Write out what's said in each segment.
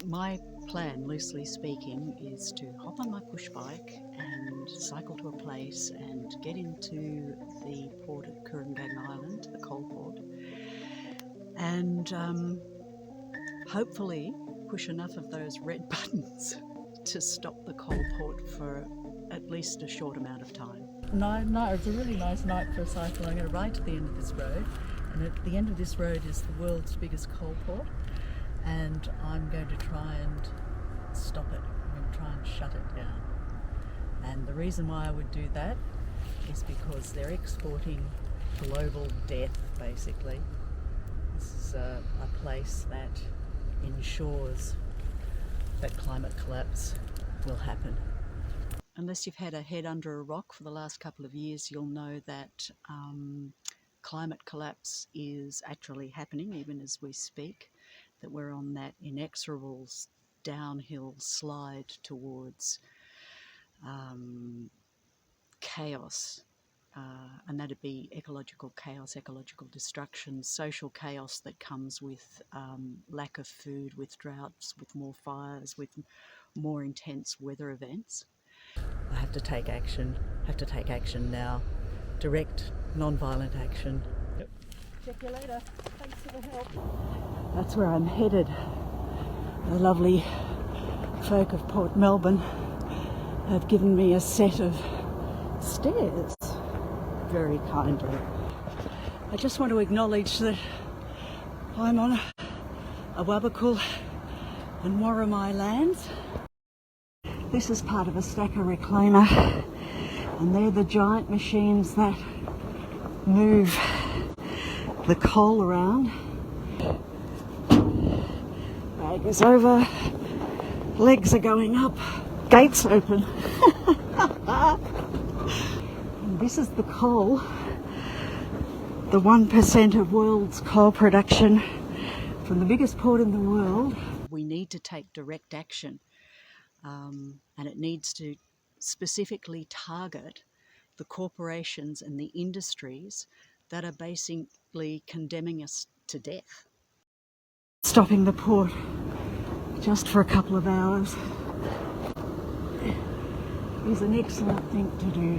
My plan, loosely speaking, is to hop on my push bike and cycle to a place and get into the port at Kurrangong Island, the coal port, and hopefully push enough of those red buttons to stop the coal port for at least a short amount of time. No, it's a really nice night for a cycle. I'm going to ride to the end of this road, and at the end of this road is the world's biggest coal port, and I'm going to try and stop it. I'm going to try and shut it down. And the reason why I would do that is because they're exporting global death, basically. This is a place that ensures that climate collapse will happen. Unless you've had a head under a rock for the last couple of years, you'll know that climate collapse is actually happening even as we speak, that we're on that inexorable downhill slide towards chaos, and that'd be ecological chaos, ecological destruction, social chaos that comes with lack of food, with droughts, with more fires, with more intense weather events. I have to take action, now. Direct, non-violent action. Yep. Check you later. Thanks for the help. That's where I'm headed. The lovely folk of Port Melbourne have given me a set of stairs, very kindly. I just want to acknowledge that I'm on a Wabakul and Warramai lands. This is part of a stacker reclaimer, and they're the giant machines that move the coal around. Bag is over, legs are going up, gates open. And this is the coal, the 1% of world's coal production from the biggest port in the world. We need to take direct action. And it needs to specifically target the corporations and the industries that are basically condemning us to death. Stopping the port just for a couple of hours is an excellent thing to do.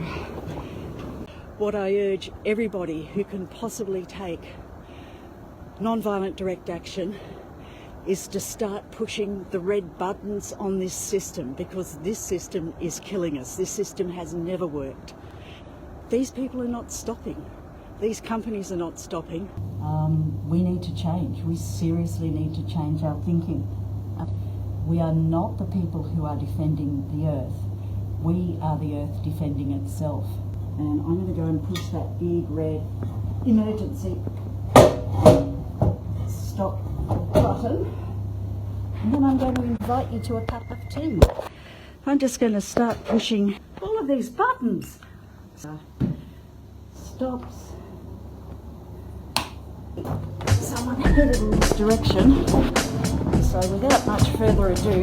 What I urge everybody who can possibly take non-violent direct action is to start pushing the red buttons on this system, because this system is killing us. This system has never worked. These people are not stopping. These companies are not stopping. We need to change. We seriously need to change our thinking. We are not the people who are defending the earth. We are the earth defending itself. And I'm going to go and push that big red emergency stop button, and then I'm going to invite you to a cup of tea. I'm just going to start pushing all of these buttons. So, stops. Someone headed in this direction. So without much further ado,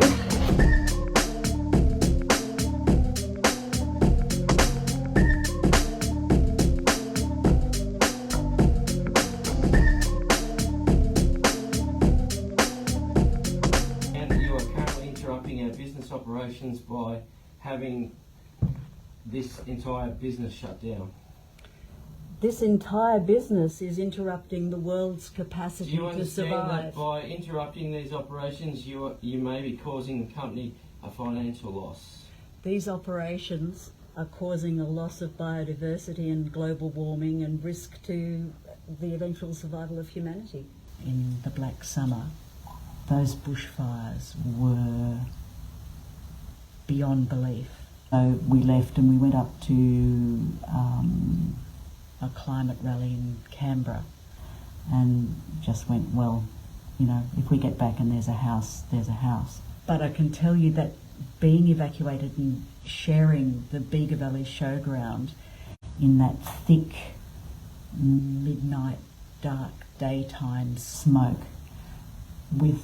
operations by having this entire business shut down. This entire business is interrupting the world's capacity to survive. Do you understand that by interrupting these operations you may be causing the company a financial loss? These operations are causing a loss of biodiversity and global warming and risk to the eventual survival of humanity. In the Black Summer, those bushfires were beyond belief. So we left and we went up to a climate rally in Canberra and just went, well, you know, if we get back and there's a house, there's a house. But I can tell you that being evacuated and sharing the Bega Valley showground in that thick midnight dark daytime smoke with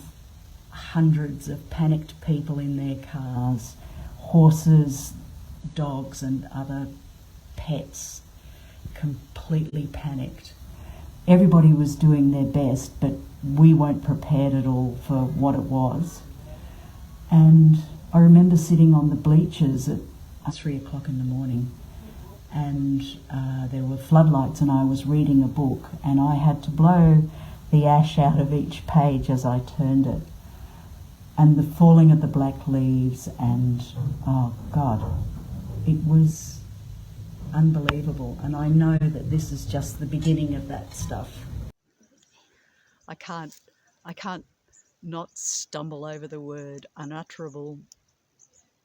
hundreds of panicked people in their cars, horses, dogs and other pets, completely panicked. Everybody was doing their best, but we weren't prepared at all for what it was. And I remember sitting on the bleachers at 3 o'clock in the morning, and there were floodlights, and I was reading a book, and I had to blow the ash out of each page as I turned it. And the falling of the black leaves, and oh God, it was unbelievable. And I know that this is just the beginning of that stuff. I can't not stumble over the word unutterable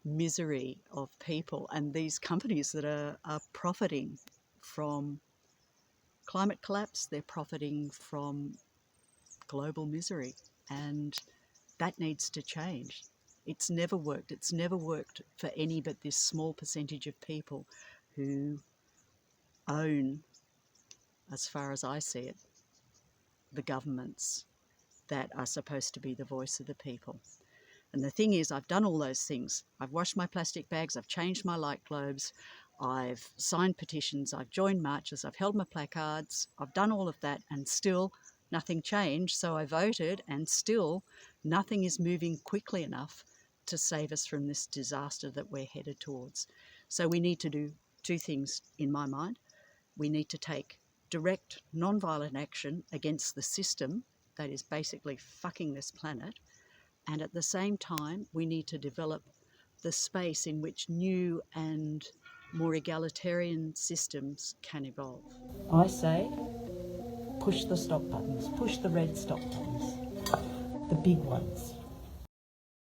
misery of people and these companies that are profiting from climate collapse. They're profiting from global misery, and that needs to change. It's never worked. It's never worked for any but this small percentage of people who own, as far as I see it, the governments that are supposed to be the voice of the people. And the thing is, I've done all those things. I've washed my plastic bags, I've changed my light globes, I've signed petitions, I've joined marches, I've held my placards, I've done all of that, and still nothing changed. So I voted, and still nothing is moving quickly enough to save us from this disaster that we're headed towards. So we need to do two things in my mind. We need to take direct, non-violent action against the system that is basically fucking this planet. And at the same time, we need to develop the space in which new and more egalitarian systems can evolve. I say, push the stop buttons, push the red stop buttons, the big ones.